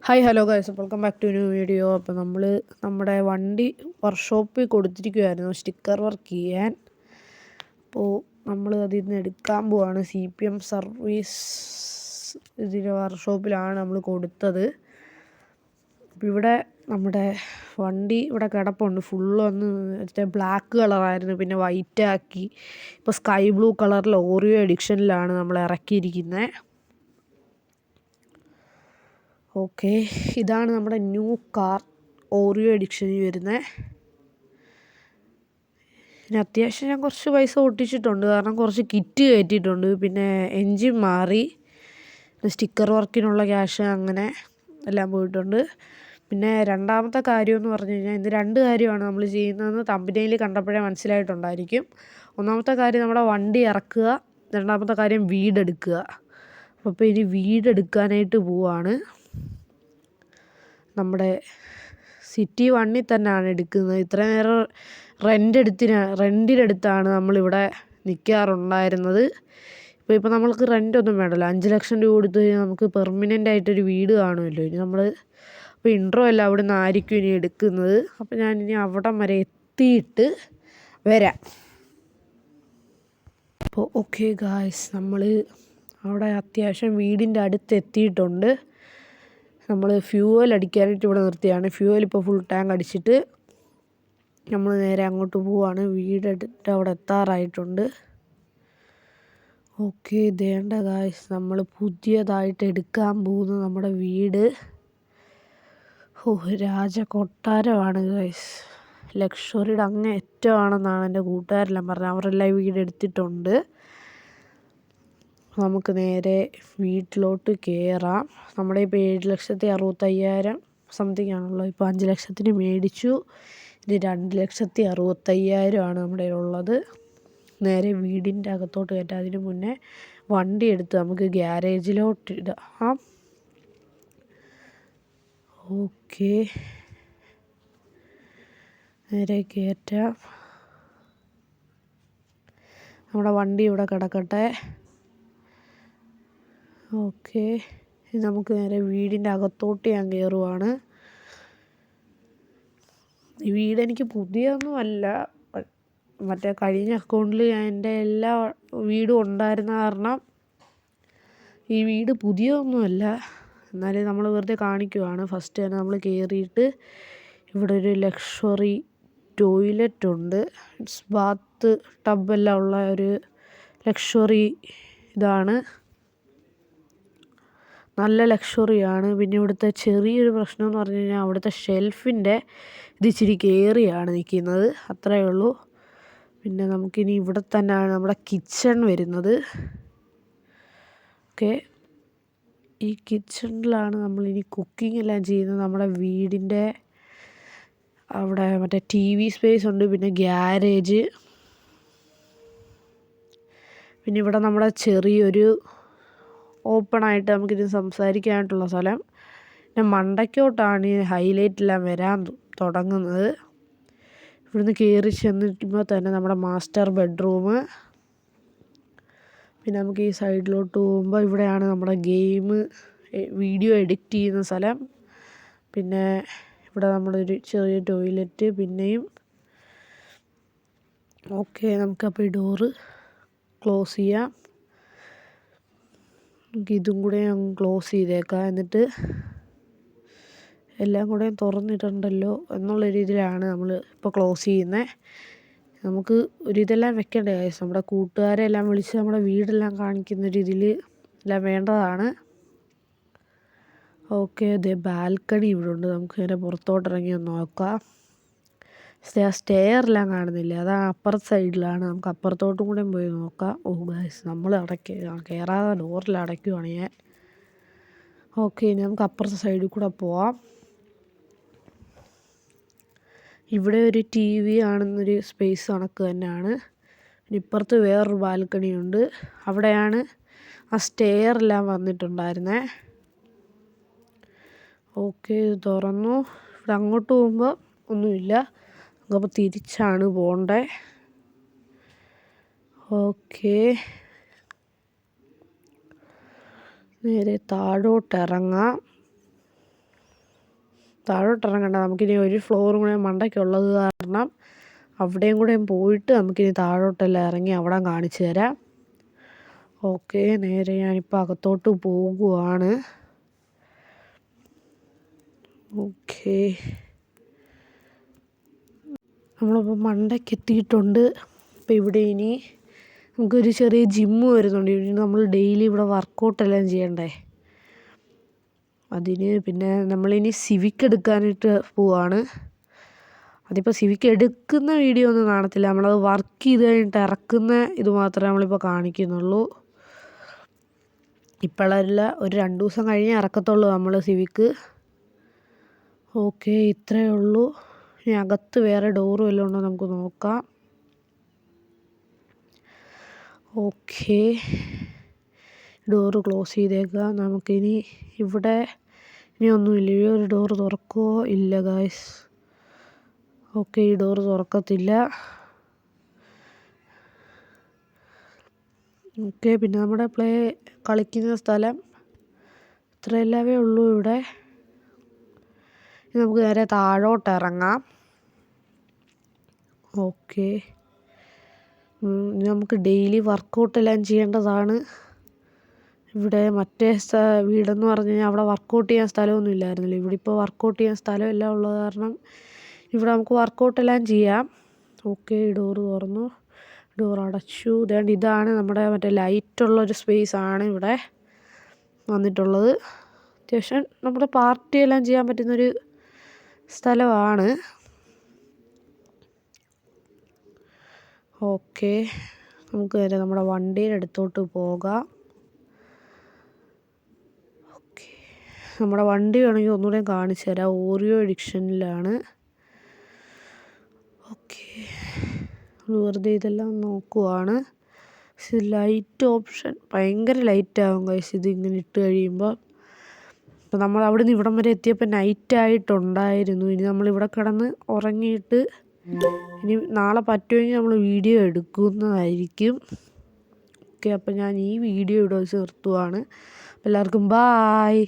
Hi hello guys, welcome back to new video. അപ്പോൾ നമ്മൾ നമ്മുടെ വണ്ടി വർക്ക്ഷോപ്പിൽ കൊടുത്തിരിക്കുമായിരുന്നു സ്റ്റിക്കർ വർക്ക് ചെയ്യാൻ. അപ്പോൾ നമ്മൾ അതിൽ നിന്ന് എടുക്കാൻ പോവാണ്. CPM സർവീസ് ഇതിൻ്റെ വർക്ക്ഷോപ്പിലാണ് നമ്മൾ കൊടുത്തത്. അപ്പോൾ ഇവിടെ നമ്മുടെ വണ്ടി ഇവിടെ കിടപ്പുണ്ട്. ഫുള്ളൊന്ന് ബ്ലാക്ക് കളറായിരുന്നു, പിന്നെ വൈറ്റ് ആക്കി. ഇപ്പോൾ സ്കൈ ബ്ലൂ കളറിൽ ഓറിയോ എഡിഷനിലാണ് നമ്മൾ ഇറക്കിയിരിക്കുന്നത്. ഓക്കെ, ഇതാണ് നമ്മുടെ ന്യൂ കാർ ഓറിയോ എഡിഷനിൽ വരുന്നത്. പിന്നെ അത്യാവശ്യം ഞാൻ കുറച്ച് പൈസ ഒട്ടിച്ചിട്ടുണ്ട്, കാരണം കുറച്ച് കിറ്റ് കയറ്റിയിട്ടുണ്ട്. പിന്നെ എൻജിൻ മാറി, സ്റ്റിക്കർ വർക്കിനുള്ള ക്യാഷ്, അങ്ങനെ എല്ലാം പോയിട്ടുണ്ട്. പിന്നെ രണ്ടാമത്തെ കാര്യം എന്ന് പറഞ്ഞു കഴിഞ്ഞാൽ, ഇത് രണ്ട് കാര്യമാണ് നമ്മൾ ചെയ്യുന്നതെന്ന് തമ്പനയിൽ കണ്ടപ്പോഴേ മനസ്സിലായിട്ടുണ്ടായിരിക്കും. ഒന്നാമത്തെ കാര്യം നമ്മുടെ വണ്ടി ഇറക്കുക, രണ്ടാമത്തെ കാര്യം വീടെടുക്കുക. അപ്പോൾ ഇനി വീടെടുക്കാനായിട്ട് പോവാണ്. നമ്മുടെ സിറ്റി 1 തന്നെയാണ് എടുക്കുന്നത്. ഇത്ര നേരം റെൻറ്റിനെടുത്താണ് നമ്മളിവിടെ നിൽക്കാറുണ്ടായിരുന്നത്. ഇപ്പോൾ നമ്മൾക്ക് റെൻ്റൊന്നും വേണ്ടല്ലോ. 5 ലക്ഷം രൂപ കൊടുത്ത് കഴിഞ്ഞാൽ നമുക്ക് പെർമനൻ്റ് ആയിട്ടൊരു വീട് കാണുമല്ലോ. ഇനി നമ്മൾ അപ്പോൾ ഇൻട്രോ എല്ലാം അവിടെ നിന്ന് ആയിരിക്കും ഇനി എടുക്കുന്നത്. അപ്പോൾ ഞാനിനി അവിടം വരെ എത്തിയിട്ട് വരാം. അപ്പോൾ ഓക്കെ ഗായ്സ്, നമ്മൾ അവിടെ അത്യാവശ്യം വീടിൻ്റെ അടുത്ത് എത്തിയിട്ടുണ്ട്. നമ്മൾ ഫ്യൂവൽ അടിക്കാനായിട്ട് ഇവിടെ നിർത്തിയാണ്. ഫ്യൂവൽ ഇപ്പോൾ ഫുൾ ടാങ്ക് അടിച്ചിട്ട് നമ്മൾ നേരെ അങ്ങോട്ട് പോവുകയാണ്. വീടെടുത്ത് അവിടെ എത്താറായിട്ടുണ്ട്. ഓക്കെ, ഇതേണ്ട ഗായ്സ്, നമ്മൾ പുതിയതായിട്ട് എടുക്കാൻ പോകുന്ന നമ്മുടെ വീട് രാജകൊട്ടാരമാണ് ഗായ്സ്. ലക്ഷറിയുടെ അങ്ങ് ഏറ്റമാണെന്നാണ് എൻ്റെ കൂട്ടുകാരെല്ലാം പറഞ്ഞത്. അവരെല്ലാം വീടെടുത്തിട്ടുണ്ട്. നമുക്ക് നേരെ വീട്ടിലോട്ട് കയറാം. നമ്മുടെ ഇപ്പോൾ 7,65,000 സംതിങ് ആണല്ലോ. ഇപ്പോൾ 5 ലക്ഷത്തിന് മേടിച്ചു. ഇനി 2,65,000 ആണ് നമ്മുടെ ഉള്ളത്. നേരെ വീടിൻ്റെ അകത്തോട്ട് കയറ്റാം. അതിന് മുന്നേ വണ്ടി എടുത്ത് നമുക്ക് ഗ്യാരേജിലോട്ട് ഇടാം. ഓക്കെ, നേരെ കയറ്റാം. നമ്മുടെ വണ്ടി ഇവിടെ കിടക്കട്ടെ. ഓക്കെ, നമുക്ക് നേരെ വീടിൻ്റെ അകത്തോട്ട് ഞാൻ കയറുവാണ്. ഈ വീട് എനിക്ക് പുതിയൊന്നുമല്ല. മറ്റേ കഴിഞ്ഞ അക്കൗണ്ടിൽ ഞാൻ എൻ്റെ എല്ലാ വീടും ഉണ്ടായിരുന്ന കാരണം ഈ വീട് പുതിയൊന്നുമല്ല. എന്നാലും നമ്മൾ വെറുതെ കാണിക്കുവാണ്. ഫസ്റ്റ് തന്നെ നമ്മൾ കയറിയിട്ട് ഇവിടെ ഒരു ലക്ഷറി ടോയ്ലറ്റ് ഉണ്ട്. ബാത്ത് ടബെല്ലാം ഉള്ള ഒരു ലക്ഷറി ഇതാണ്. നല്ല ലക്ഷറിയാണ്. പിന്നെ ഇവിടുത്തെ ചെറിയൊരു പ്രശ്നം എന്ന് പറഞ്ഞു കഴിഞ്ഞാൽ, അവിടുത്തെ ഷെൽഫിൻ്റെ ഇത് ഇച്ചിരി കയറിയാണ് നിൽക്കുന്നത്, അത്രയേ ഉള്ളൂ. പിന്നെ നമുക്കിനി ഇവിടെ തന്നെയാണ് നമ്മുടെ കിച്ചൺ വരുന്നത്. ഓക്കെ, ഈ കിച്ചണിലാണ് നമ്മളിനി കുക്കിംഗ് എല്ലാം ചെയ്യുന്നത്. നമ്മുടെ വീടിൻ്റെ അവിടെ മറ്റേ TV സ്പേസ് ഉണ്ട്, പിന്നെ ഗ്യാരേജ്, പിന്നെ ഇവിടെ നമ്മുടെ ചെറിയൊരു ഓപ്പണായിട്ട് നമുക്കിത് സംസാരിക്കാനായിട്ടുള്ള സ്ഥലം. പിന്നെ മണ്ടയ്ക്കോട്ടാണ് ഈ ഹൈലൈറ്റെല്ലാം വരാൻ തുടങ്ങുന്നത്. ഇവിടുന്ന് കയറി ചെന്നിട്ടുമ്പോൾ തന്നെ നമ്മുടെ മാസ്റ്റർ ബെഡ്റൂം. പിന്നെ നമുക്ക് ഈ സൈഡിലോട്ട് പോകുമ്പോൾ ഇവിടെയാണ് നമ്മുടെ വീഡിയോ എഡിറ്റ് ചെയ്യുന്ന സ്ഥലം. പിന്നെ ഇവിടെ നമ്മളൊരു ചെറിയ ടോയ്ലറ്റ് പിന്നെയും. ഓക്കെ, നമുക്കപ്പോൾ ഈ ഡോറ് ക്ലോസ് ചെയ്യാം. നമുക്ക് ഇതും കൂടെ അങ്ങ് ക്ലോസ് ചെയ്തേക്കാം. എന്നിട്ട് എല്ലാം കൂടെ തുറന്നിട്ടുണ്ടല്ലോ എന്നുള്ള രീതിയിലാണ് നമ്മൾ ഇപ്പോൾ ക്ലോസ് ചെയ്യുന്നത്. നമുക്ക് ഒരിതെല്ലാം വെക്കേണ്ട കാര്യം, നമ്മുടെ കൂട്ടുകാരെ എല്ലാം വിളിച്ച് നമ്മുടെ വീടെല്ലാം കാണിക്കുന്ന രീതിയിൽ എല്ലാം വേണ്ടതാണ്. ഓക്കെ, ഇതേ ബാൽക്കണി ഇവിടെ ഉണ്ട്. നമുക്ക് ഇങ്ങനെ പുറത്തോട്ടിറങ്ങി ഒന്ന് നോക്കാം. സ്റ്റെയറെല്ലാം കാണുന്നില്ല, അതാണ് അപ്പുറത്തെ സൈഡിലാണ്. നമുക്ക് അപ്പുറത്തോട്ടും കൂടെ പോയി നോക്കാം. ഗൈസ്, നമ്മൾ കയറാതെ ഡോറിൽ അടയ്ക്കുവാണ് ഞാൻ. ഓക്കെ, ഇനി നമുക്ക് അപ്പുറത്തെ സൈഡിൽ കൂടെ പോവാം. ഇവിടെ ഒരു TV ആണെന്നൊരു സ്പേസ് കണക്ക് തന്നെയാണ്. ഇപ്പുറത്ത് വേറൊരു ബാൽക്കണി ഉണ്ട്. അവിടെയാണ് ആ സ്റ്റെയറെല്ലാം വന്നിട്ടുണ്ടായിരുന്നത്. ഓക്കെ, ഇത് തുറന്നു. ഇവിടെ അങ്ങോട്ട് പോകുമ്പോൾ ഒന്നുമില്ല, നമുക്കപ്പോൾ തിരിച്ചാണ് പോകേണ്ടത്. ഓക്കെ, നേരെ താഴോട്ടിറങ്ങാം. താഴോട്ട് ഇറങ്ങണ്ട, നമുക്കിനി ഒരു ഫ്ലോറും കൂടെ മണ്ടയ്ക്കുള്ളത് കാരണം അവിടെയും കൂടെ പോയിട്ട് നമുക്കിനി താഴോട്ടെല്ലാം ഇറങ്ങി അവിടെ കാണിച്ചു തരാം. ഓക്കെ, നേരെ ഞാനിപ്പോൾ അകത്തോട്ട് പോകുവാണ്. ഓക്കെ, നമ്മളിപ്പോൾ മണ്ടയ്ക്ക് എത്തിയിട്ടുണ്ട്. അപ്പോൾ ഇവിടെ ഇനി നമുക്കൊരു ചെറിയ ജിമ്മ് വരുന്നുണ്ട്. ഇനി നമ്മൾ ഡെയിലി ഇവിടെ വർക്കൗട്ടെല്ലാം ചെയ്യണ്ടേ, അതിന് പിന്നെ നമ്മളിനി സിവിക്ക് എടുക്കാനായിട്ട് പോവാണ്. അതിപ്പോൾ സിവിക്ക് എടുക്കുന്ന വീഡിയോ ഒന്നും കാണത്തില്ല, നമ്മളത് വർക്ക് ചെയ്ത് കഴിഞ്ഞിട്ട് ഇറക്കുന്ന ഇത് മാത്രമേ നമ്മളിപ്പോൾ കാണിക്കുന്നുള്ളൂ. ഇപ്പോഴല്ല, ഒരു 2 ദിവസം കഴിഞ്ഞേ ഇറക്കത്തുള്ളൂ നമ്മൾ സിവിക്ക്. ഓക്കെ, ഇത്രയേ ഉള്ളൂ. ഇനി അകത്ത് വേറെ ഡോറ് വല്ലതും ഉണ്ടോ നമുക്ക് നോക്കാം. ഓക്കെ, ഡോറ് ക്ലോസ് ചെയ്തേക്കാം. നമുക്കിനി ഇവിടെ ഇനി ഒന്നുമില്ല. ഈ ഒരു ഡോറ് തുറക്കുമോ? ഇല്ല ഗായ്സ്. ഓക്കെ, ഈ ഡോറ് തുറക്കത്തില്ല. ഓക്കെ, പിന്നെ നമ്മുടെ കളിക്കുന്ന സ്ഥലം ഇത്രയെല്ലാമേ ഉള്ളൂ ഇവിടെ. ഇനി നമുക്ക് നേരെ താഴോട്ട് ഇറങ്ങാം. ഓക്കെ, നമുക്ക് ഡെയിലി വർക്കൗട്ടെല്ലാം ചെയ്യേണ്ടതാണ്. ഇവിടെ മറ്റേ വീടെന്ന് പറഞ്ഞു കഴിഞ്ഞാൽ അവിടെ വർക്കൗട്ട് ചെയ്യാൻ സ്ഥലമൊന്നും ഇല്ലായിരുന്നല്ലോ. ഇവിടെ ഇപ്പോൾ വർക്കൗട്ട് ചെയ്യാൻ സ്ഥലമെല്ലാം ഉള്ളത് കാരണം ഇവിടെ നമുക്ക് വർക്കൗട്ടെല്ലാം ചെയ്യാം. ഓക്കെ, ഡോറ് തുറന്നു, ഡോർ അടച്ചു. ഇതാണ് നമ്മുടെ മറ്റേ ലൈറ്റുള്ളൊരു സ്പേസാണ് ഇവിടെ വന്നിട്ടുള്ളത്. അത്യാവശ്യം നമ്മുടെ പാർട്ടിയെല്ലാം ചെയ്യാൻ പറ്റുന്നൊരു സ്ഥലമാണ്. ഓക്കെ, നമുക്ക് നേരെ നമ്മുടെ വണ്ടിയുടെ അടുത്തോട്ട് പോകാം. ഓക്കെ, നമ്മുടെ വണ്ടി വേണമെങ്കിൽ ഒന്നുകൂടെ കാണിച്ചു തരാം. ഓറിയോ എഡിഷനിലാണ്. ഓക്കെ, വെറുതെ ഇതെല്ലാം നോക്കുവാണ്. പക്ഷെ ലൈറ്റ് ഓപ്ഷൻ ഭയങ്കര ലൈറ്റാകും ഗൈസ് ഇതിങ്ങനെ ഇട്ട് കഴിയുമ്പോൾ. അപ്പോൾ നമ്മൾ അവിടെ നിന്ന് ഇവിടം വരെ എത്തിയപ്പോൾ നൈറ്റായിട്ടുണ്ടായിരുന്നു. ഇനി നമ്മളിവിടെ കിടന്ന് ഉറങ്ങിയിട്ട് ഇനി നാളെ പറ്റുമെങ്കിൽ നമ്മൾ വീഡിയോ എടുക്കുന്നതായിരിക്കും. ഓക്കെ, അപ്പോൾ ഞാൻ ഈ വീഡിയോ ഇവിടെ വെച്ച് നിർത്തുവാണ്. എല്ലാവർക്കും ബായ്.